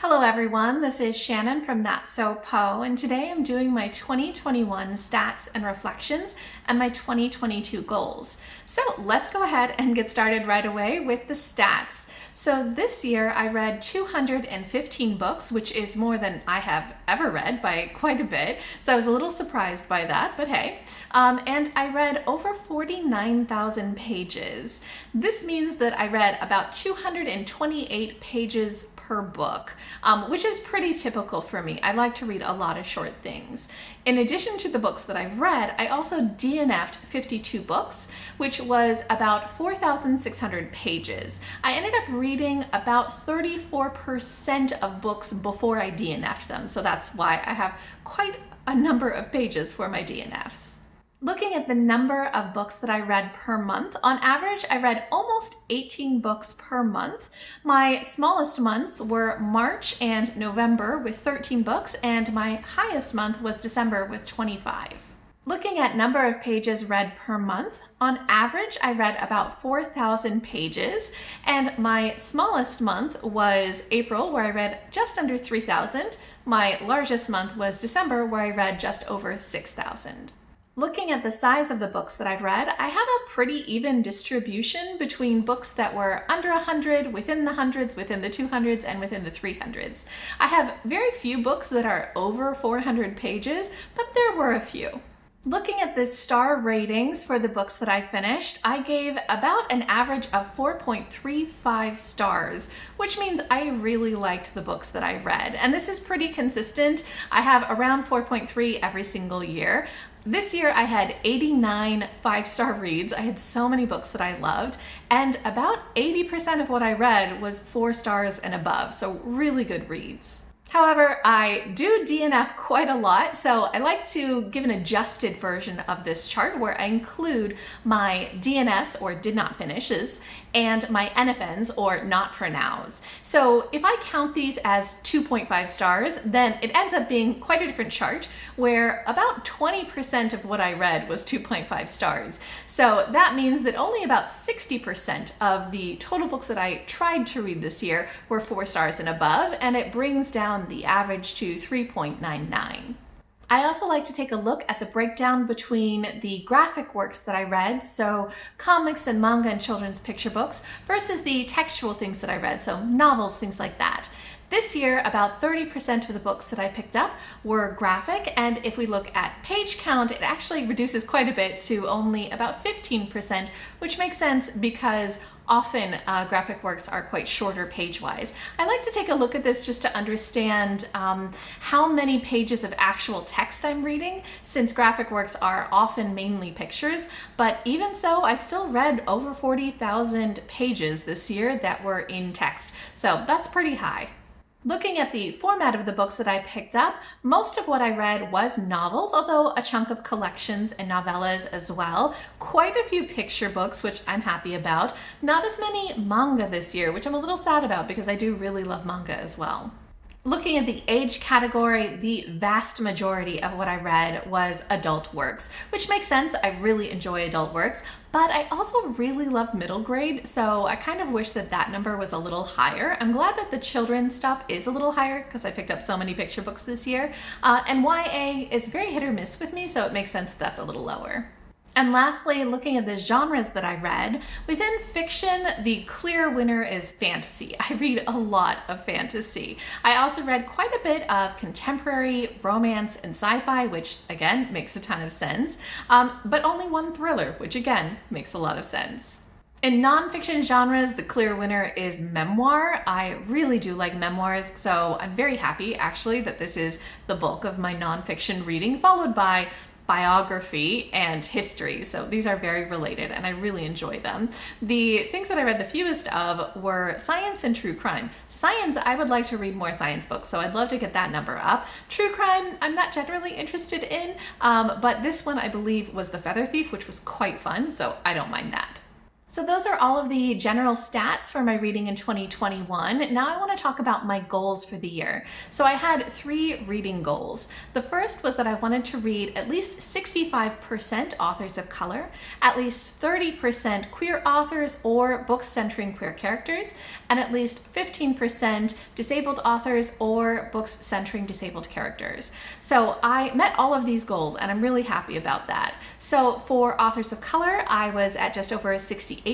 Hello everyone, this is Shannon from That's So Poe, and today I'm doing my 2021 stats and reflections and my 2022 goals. So let's go ahead and get started right away with the stats. So this year I read 215 books, which is more than I have ever read by quite a bit. So I was a little surprised by that, but hey. And I read over 49,000 pages. This means that I read about 228 pages per book, which is pretty typical for me. I like to read a lot of short things. In addition to the books that I've read, I also DNF'd 52 books, which was about 4,600 pages. I ended up reading about 34% of books before I DNF'd them, so that's why I have quite a number of pages for my DNFs. Looking at the number of books that I read per month, on average, I read almost 18 books per month. My smallest months were March and November with 13 books, and my highest month was December with 25. Looking at number of pages read per month, on average, I read about 4,000 pages, and my smallest month was April, where I read just under 3,000. My largest month was December, where I read just over 6,000. Looking at the size of the books that I've read, I have a pretty even distribution between books that were under 100, within the hundreds, within the 200s, and within the 300s. I have very few books that are over 400 pages, but there were a few. Looking at the star ratings for the books that I finished, I gave about an average of 4.35 stars, which means I really liked the books that I read. And this is pretty consistent. I have around 4.3 every single year. This year I had 89 5-star reads. I had so many books that I loved, and about 80% of what I read was 4 stars and above, so really good reads. However, I do DNF quite a lot, so I like to give an adjusted version of this chart where I include my DNFs, or did not finishes, and my NFNs, or not for nows. So if I count these as 2.5 stars, then it ends up being quite a different chart where about 20% of what I read was 2.5 stars. So that means that only about 60% of the total books that I tried to read this year were 4 stars and above, and it brings down the average to 3.99. I also like to take a look at the breakdown between the graphic works that I read, so comics and manga and children's picture books, versus the textual things that I read, so novels, things like that. This year, about 30% of the books that I picked up were graphic, and if we look at page count, it actually reduces quite a bit to only about 15%, which makes sense because often graphic works are quite shorter page-wise. I like to take a look at this just to understand how many pages of actual text I'm reading, since graphic works are often mainly pictures, but even so, I still read over 40,000 pages this year that were in text, so that's pretty high. Looking at the format of the books that I picked up, most of what I read was novels, although a chunk of collections and novellas as well. Quite a few picture books, which I'm happy about. Not as many manga this year, which I'm a little sad about because I do really love manga as well. Looking at the age category, the vast majority of what I read was adult works, which makes sense. I really enjoy adult works, but I also really love middle grade, so I kind of wish that that number was a little higher. I'm glad that the children's stuff is a little higher because I picked up so many picture books this year, and YA is very hit or miss with me, so it makes sense that that's a little lower. And lastly, looking at the genres that I read, within fiction, the clear winner is fantasy. I read a lot of fantasy. I also read quite a bit of contemporary, romance, and sci-fi, which again, makes a ton of sense, but only one thriller, which again, makes a lot of sense. In nonfiction genres, the clear winner is memoir. I really do like memoirs, so I'm very happy actually that this is the bulk of my nonfiction reading, followed by biography and history. So these are very related and I really enjoy them. The things that I read the fewest of were science and true crime. Science, I would like to read more science books, so I'd love to get that number up. True crime, I'm not generally interested in, but this one I believe was The Feather Thief, which was quite fun, so I don't mind that. So those are all of the general stats for my reading in 2021. Now I want to talk about my goals for the year. So I had 3 reading goals. The first was that I wanted to read at least 65% authors of color, at least 30% queer authors or books centering queer characters, and at least 15% disabled authors or books centering disabled characters. So I met all of these goals and I'm really happy about that. So for authors of color, I was at just over 68%.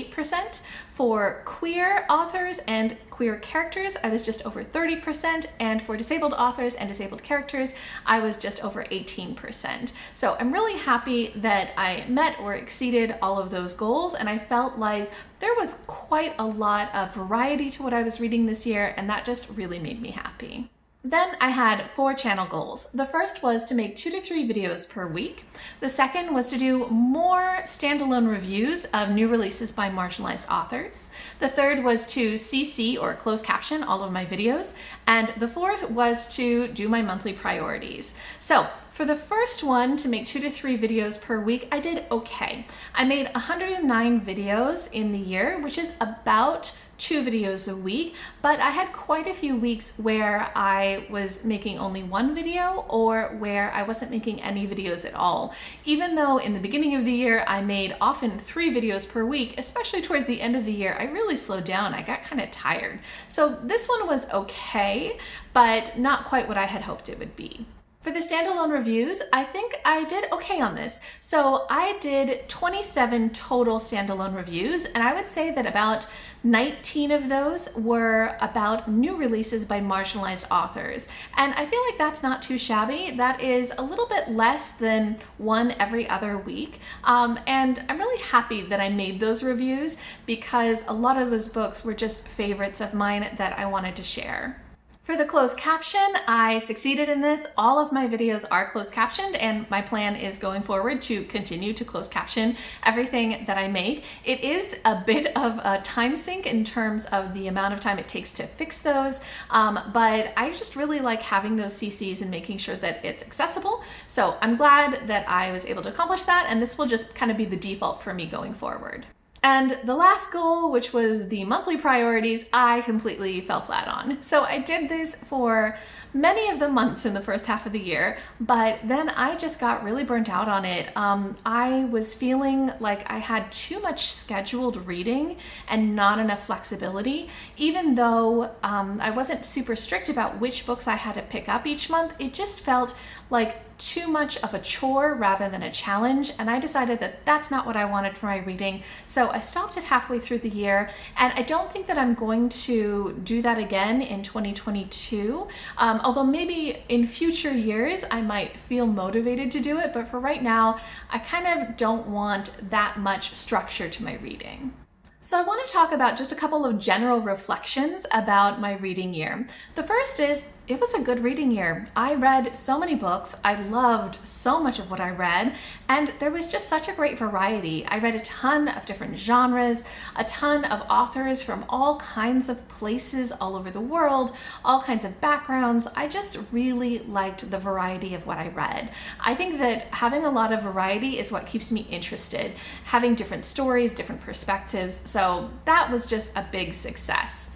For queer authors and queer characters, I was just over 30%, and for disabled authors and disabled characters, I was just over 18%. So I'm really happy that I met or exceeded all of those goals, and I felt like there was quite a lot of variety to what I was reading this year, and that just really made me happy. Then I had 4 channel goals. The first was to make 2 to 3 videos per week. The second was to do more standalone reviews of new releases by marginalized authors. The third was to CC or closed caption all of my videos. And the fourth was to do my monthly priorities. So for the first one, to make 2 to 3 videos per week, I did okay. I made 109 videos in the year, which is about 2 videos a week, but I had quite a few weeks where I was making only 1 video or where I wasn't making any videos at all. Even though in the beginning of the year I made often 3 videos per week, especially towards the end of the year, I really slowed down. I got kind of tired. So this one was okay, but not quite what I had hoped it would be. For the standalone reviews, I think I did okay on this. So I did 27 total standalone reviews, and I would say that about 19 of those were about new releases by marginalized authors. And I feel like that's not too shabby. That is a little bit less than 1 every other week. And I'm really happy that I made those reviews because a lot of those books were just favorites of mine that I wanted to share. For the closed caption, I succeeded in this. All of my videos are closed captioned, and my plan is going forward to continue to closed caption everything that I make. It is a bit of a time sink in terms of the amount of time it takes to fix those, but I just really like having those CCs and making sure that it's accessible. So I'm glad that I was able to accomplish that, and this will just kind of be the default for me going forward. And the last goal, which was the monthly priorities, I completely fell flat on. So I did this for many of the months in the first half of the year, but then I just got really burnt out on it. I was feeling like I had too much scheduled reading and not enough flexibility. Even though I wasn't super strict about which books I had to pick up each month, it just felt like too much of a chore rather than a challenge, and I decided that that's not what I wanted for my reading, so I stopped it halfway through the year, and I don't think that I'm going to do that again in 2022, although maybe in future years I might feel motivated to do it, but for right now I kind of don't want that much structure to my reading. So I want to talk about just a couple of general reflections about my reading year. The first is, it was a good reading year. I read so many books. I loved so much of what I read, and there was just such a great variety. I read a ton of different genres, a ton of authors from all kinds of places all over the world, all kinds of backgrounds. I just really liked the variety of what I read. I think that having a lot of variety is what keeps me interested, having different stories, different perspectives. So that was just a big success.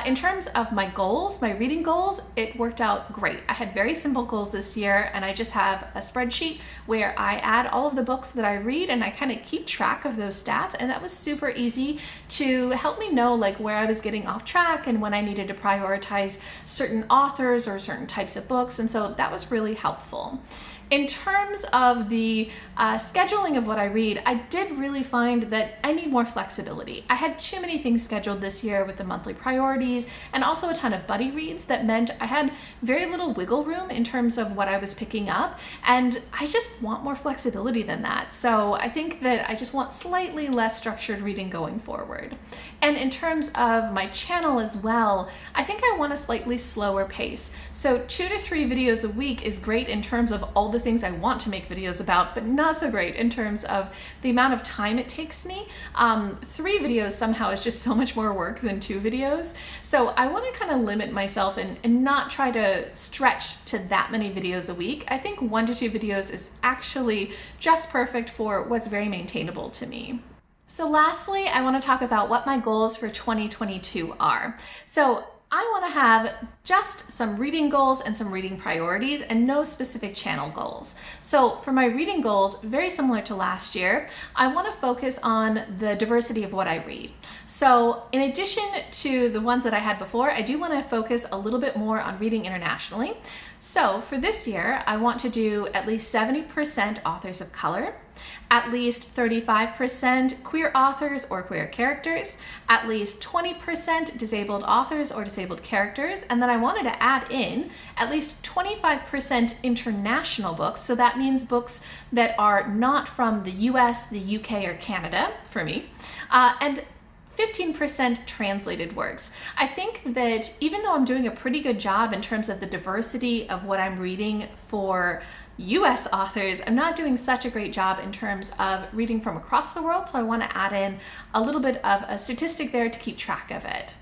In terms of my goals, my reading goals, it worked out great. I had very simple goals this year, and I just have a spreadsheet where I add all of the books that I read, and I kind of keep track of those stats, and that was super easy to help me know like where I was getting off track and when I needed to prioritize certain authors or certain types of books, and so that was really helpful. In terms of the scheduling of what I read, I did really find that I need more flexibility. I had too many things scheduled this year with the monthly priorities and also a ton of buddy reads that meant I had very little wiggle room in terms of what I was picking up, and I just want more flexibility than that. So I think that I just want slightly less structured reading going forward. And in terms of my channel as well, I think I want a slightly slower pace. So 2 to 3 videos a week is great in terms of all the things I want to make videos about, but not so great in terms of the amount of time it takes me. 3 videos somehow is just so much more work than 2 videos. So I want to kind of limit myself and not try to stretch to that many videos a week. I think 1 to 2 videos is actually just perfect for what's very maintainable to me. So lastly, I want to talk about what my goals for 2022 are. So I want to have just some reading goals and some reading priorities and no specific channel goals. So for my reading goals, very similar to last year, I want to focus on the diversity of what I read. So in addition to the ones that I had before, I do want to focus a little bit more on reading internationally. So for this year, I want to do at least 70% authors of color, at least 35% queer authors or queer characters, at least 20% disabled authors or disabled characters, and then I wanted to add in at least 25% international books. So that means books that are not from the US, the UK, or Canada for me, and 15% translated works. I think that even though I'm doing a pretty good job in terms of the diversity of what I'm reading for US authors, I'm not doing such a great job in terms of reading from across the world, so I want to add in a little bit of a statistic there to keep track of it.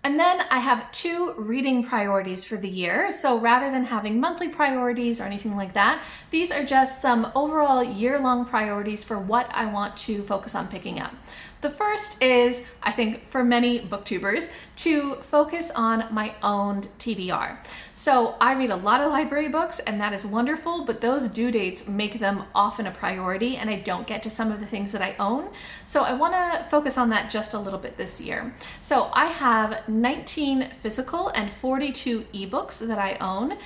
And then I have 2 reading priorities for the year. So rather than having monthly priorities or anything like that, these are just some overall year-long priorities for what I want to focus on picking up. The first is, I think for many booktubers, to focus on my owned TBR. So I read a lot of library books and that is wonderful, but those due dates make them often a priority and I don't get to some of the things that I own. So I want to focus on that just a little bit this year. So I have 19 physical and 42 ebooks that I own.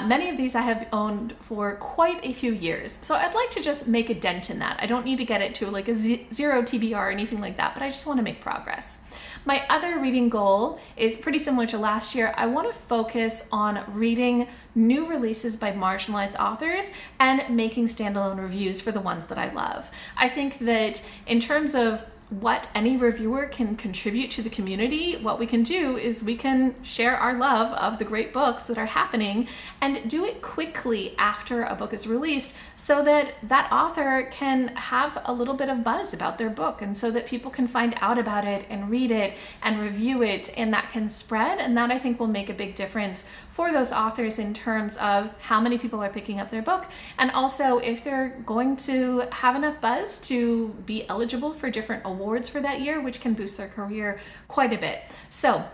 Many of these I have owned for quite a few years. So I'd like to just make a dent in that. I don't need to get it to like a zero TBR or anything like that, but I just want to make progress. My other reading goal is pretty similar to last year. I want to focus on reading new releases by marginalized authors and making standalone reviews for the ones that I love. I think that in terms of what any reviewer can contribute to the community, what we can do is we can share our love of the great books that are happening and do it quickly after a book is released so that that author can have a little bit of buzz about their book and so that people can find out about it and read it and review it, and that can spread, and that I think will make a big difference for those authors in terms of how many people are picking up their book and also if they're going to have enough buzz to be eligible for different awards for that year, which can boost their career quite a bit. So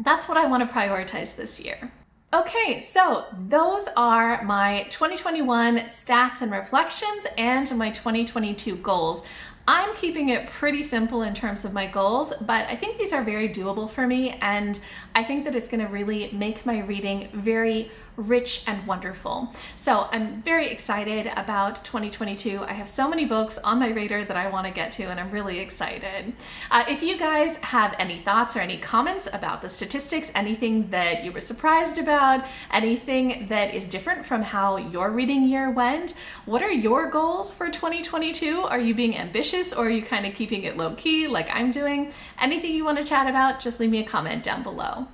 that's what I want to prioritize this year. Okay, so those are my 2021 stats and reflections and my 2022 goals. I'm keeping it pretty simple in terms of my goals, but I think these are very doable for me, and I think that it's going to really make my reading very rich and wonderful. So I'm very excited about 2022. I have so many books on my radar that I want to get to, and I'm really excited. If you guys have any thoughts or any comments about the statistics, anything that you were surprised about, anything that is different from how your reading year went, what are your goals for 2022? Are you being ambitious or are you kind of keeping it low key like I'm doing? Anything you want to chat about, just leave me a comment down below.